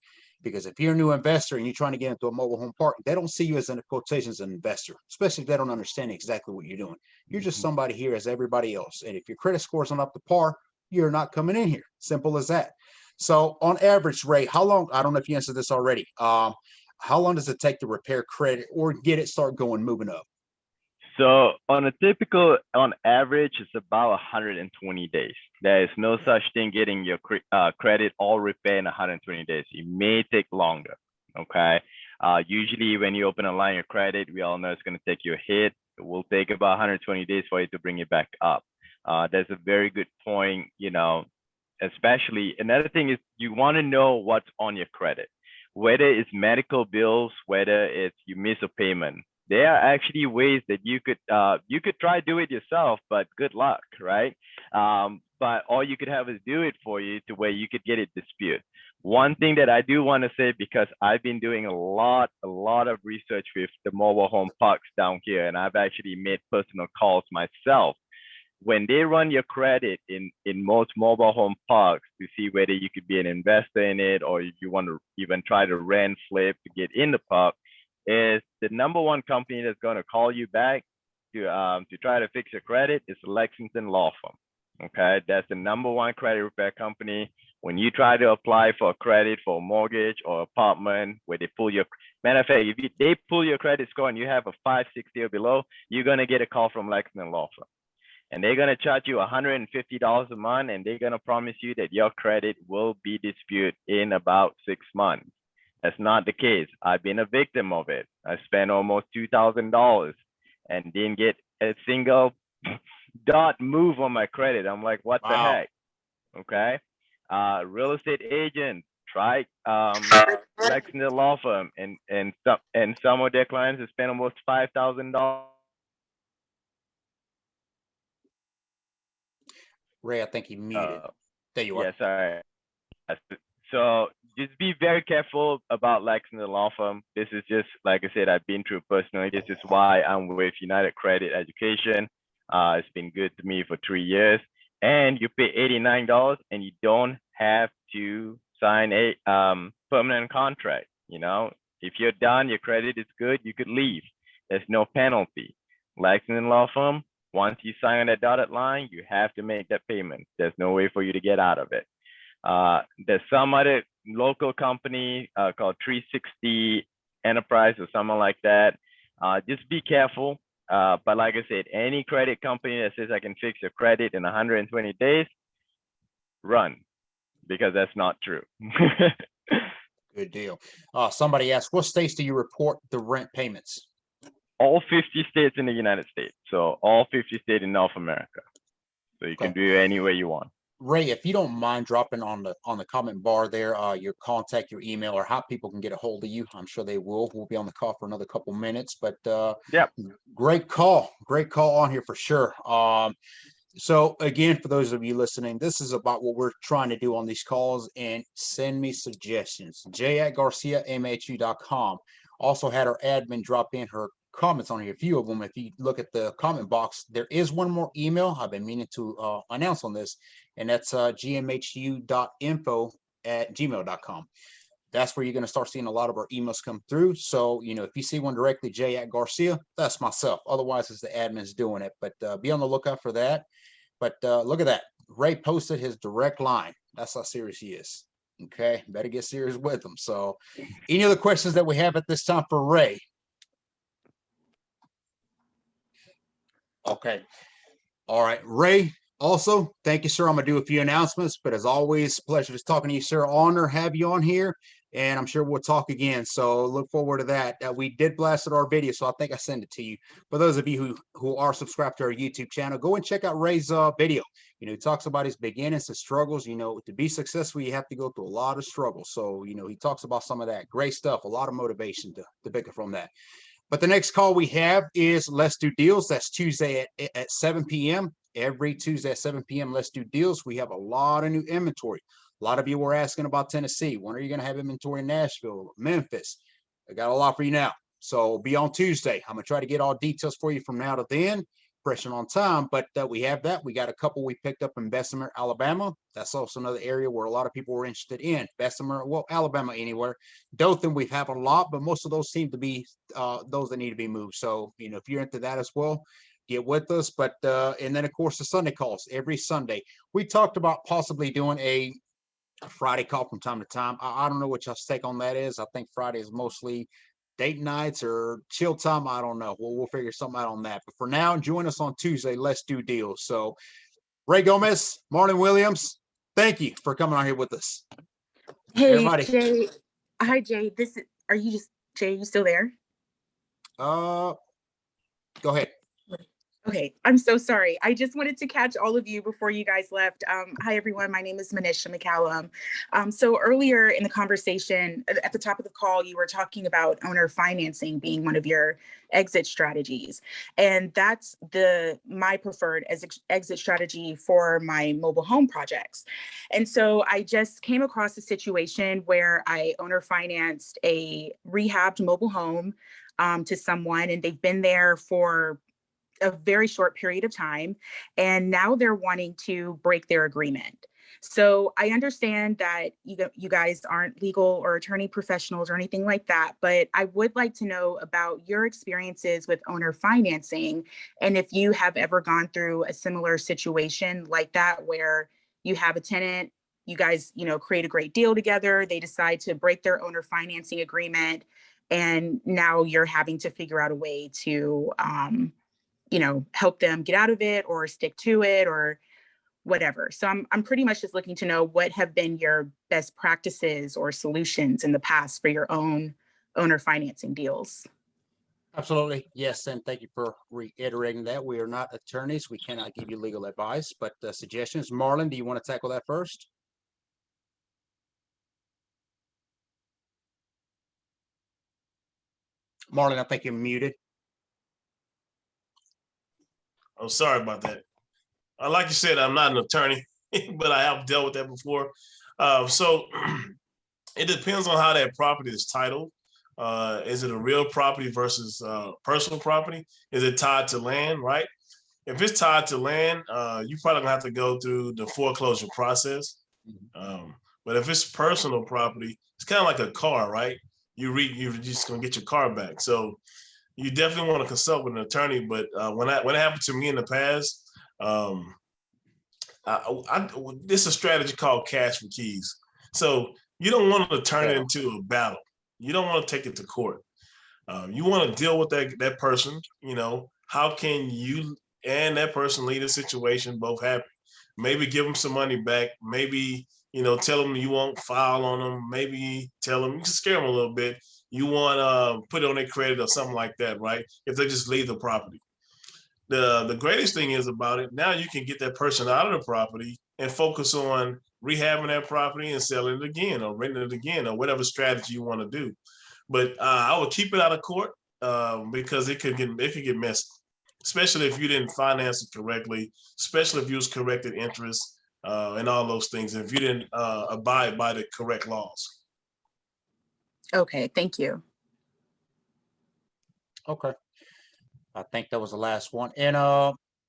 Because if you're a new investor and you're trying to get into a mobile home park, they don't see you as an quotation as an investor, especially if they don't understand exactly what you're doing. You're just somebody here as everybody else. And if your credit score is not up to par, you're not coming in here. Simple as that. So on average, Ray, how long, I don't know if you answered this already. How long does it take to repair credit or get it start going, moving up? So on average, it's about 120 days. There is no such thing getting your credit all repaired in 120 days. It may take longer, okay? Usually when you open a line of credit, we all know it's going to take you a hit. It will take about 120 days for it to bring it back up. That's a very good point, especially another thing is you want to know what's on your credit, whether it's medical bills, whether it's you miss a payment. There are actually ways that you could try do it yourself, but good luck, right? But or you could have us do it for you to where you could get it disputed. One thing that I do want to say, because I've been doing a lot of research with the mobile home parks down here, and I've actually made personal calls myself. When they run your credit in most mobile home parks to see whether you could be an investor in it or if you want to even try to rent, flip to get in the park, is the number one company that's going to call you back to try to fix your credit is Lexington Law Firm. Okay, that's the number one credit repair company. When you try to apply for a credit for a mortgage or apartment, where they pull your, matter of fact, if they pull your credit score and you have a 560 or below, you're gonna get a call from Lexington Law Firm, and they're gonna charge you $150 a month, and they're gonna promise you that your credit will be disputed in about 6 months. That's not the case. I've been a victim of it. I spent almost $2,000 and didn't get a single dot move on my credit. I'm like, what the heck? Okay. Real estate agent, try Lexington Law Firm, and some of their clients have spent almost $5,000. Ray, I think he muted. There you are. Yes, sorry. So just be very careful about Lexington Law Firm. This is just, like I said, I've been through personally. This is why I'm with United Credit Education. It's been good to me for 3 years. And you pay $89 and you don't have to sign a permanent contract. If you're done, your credit is good, you could leave. There's no penalty. Lexington Law Firm, once you sign on that dotted line, you have to make that payment. There's no way for you to get out of it. There's some other local company called 360 Enterprise or something like that. Just be careful. But like I said, any credit company that says I can fix your credit in 120 days, run, because that's not true. Good deal. Somebody asked, what states do you report the rent payments? All 50 states in the United States. So all 50 states in North America. So you can do it any way you want. Ray, if you don't mind dropping on the comment bar there, your contact, your email, or how people can get a hold of you. I'm sure they will. We'll be on the call for another couple minutes, but yep. Great call on here for sure. So again, for those of you listening, this is about what we're trying to do on these calls, and send me suggestions. J@GarciaMHU.com. Also had our admin drop in her comments on here, a few of them. If you look at the comment box, there is one more email I've been meaning to announce on this, and that's gmhu.info@gmail.com. That's where you're going to start seeing a lot of our emails come through. So, if you see one directly, J@Garcia, that's myself. Otherwise, it's the admins doing it. But be on the lookout for that. But look at that. Ray posted his direct line. That's how serious he is. Okay, better get serious with him. So, any other questions that we have at this time for Ray? Okay. All right, Ray. Also, thank you, sir. I'm gonna do a few announcements, but as always, pleasure just talking to you, sir. Honor have you on here, and I'm sure we'll talk again. So look forward to that. We did blast our video, so I think I sent it to you. For those of you who are subscribed to our YouTube channel, go and check out Ray's video. He talks about his beginnings, his struggles. To be successful, you have to go through a lot of struggles. So he talks about some of that great stuff, a lot of motivation to pick up from that. But the next call we have is Let's Do Deals. That's Tuesday at 7 p.m. Every Tuesday at 7 p.m. Let's Do Deals. We have a lot of new inventory. A lot of you were asking about Tennessee. When are you going to have inventory in Nashville, Memphis? I got a lot for you now. So be on Tuesday. I'm going to try to get all details for you from now to then. Pressing on time, but we have that. We got a couple we picked up in Bessemer, Alabama. That's also another area where a lot of people were interested in. Bessemer, well, Alabama, anywhere. Dothan, we have a lot, but most of those seem to be those that need to be moved. So, if you're into that as well, get with us. But and then of course the Sunday calls every Sunday. We talked about possibly doing a Friday call from time to time. I don't know what y'all's take on that is. I think Friday is mostly date nights or chill time. I don't know. We'll figure something out on that. But for now, join us on Tuesday. Let's do deals. So Ray Gomes, Marlon Williams, thank you for coming on here with us. Hey, Everybody. Jay. Hi, Jay. Are you just Jay, you still there? Go ahead. Okay, I'm so sorry. I just wanted to catch all of you before you guys left. Hi, everyone. My name is Manisha McCallum. So earlier in the conversation, at the top of the call, you were talking about owner financing being one of your exit strategies. And that's my preferred exit strategy for my mobile home projects. And so I just came across a situation where I owner financed a rehabbed mobile home to someone, and they've been there for a very short period of time, and now they're wanting to break their agreement. So I understand that you guys aren't legal or attorney professionals or anything like that, but I would like to know about your experiences with owner financing, and if you have ever gone through a similar situation like that, where you have a tenant, you guys, create a great deal together, they decide to break their owner financing agreement, and now you're having to figure out a way to help them get out of it or stick to it or whatever. So I'm pretty much just looking to know what have been your best practices or solutions in the past for your own owner financing deals. Absolutely. Yes. And thank you for reiterating that. We are not attorneys. We cannot give you legal advice, but suggestions. Marlon, do you want to tackle that first? Marlon, I think you're muted. I'm sorry about that. Like you said, I'm not an attorney, but I have dealt with that before. So it depends on how that property is titled. Is it a real property versus personal property? Is it tied to land, right? If it's tied to land, you probably gonna have to go through the foreclosure process. But if it's personal property, it's kind of like a car, right? You're just gonna get your car back. So you definitely want to consult with an attorney. But when it happened to me in the past, this is a strategy called cash for keys. So you don't want to turn it into a battle. You don't want to take it to court. You want to deal with that person. How can you and that person leave the situation both happy? Maybe give them some money back. Maybe, tell them you won't file on them. Maybe tell them, you can scare them a little bit. You want to put it on their credit or something like that, right? If they just leave the property. The greatest thing is about it, now you can get that person out of the property and focus on rehabbing that property and selling it again or renting it again or whatever strategy you want to do. But I would keep it out of court because it could get messy, especially if you didn't finance it correctly, especially if you was corrected interest and all those things, if you didn't abide by the correct laws. Okay, thank you. Okay. I think that was the last one. And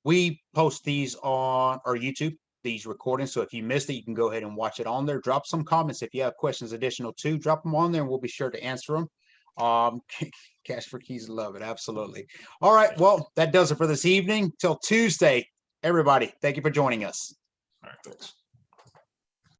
we post these on our YouTube, these recordings. So if you missed it, you can go ahead and watch it on there. Drop some comments. If you have questions additional too, drop them on there and we'll be sure to answer them. Cash for keys, love it. Absolutely. All right. Well, that does it for this evening. Till Tuesday, everybody. Thank you for joining us. All right, thanks.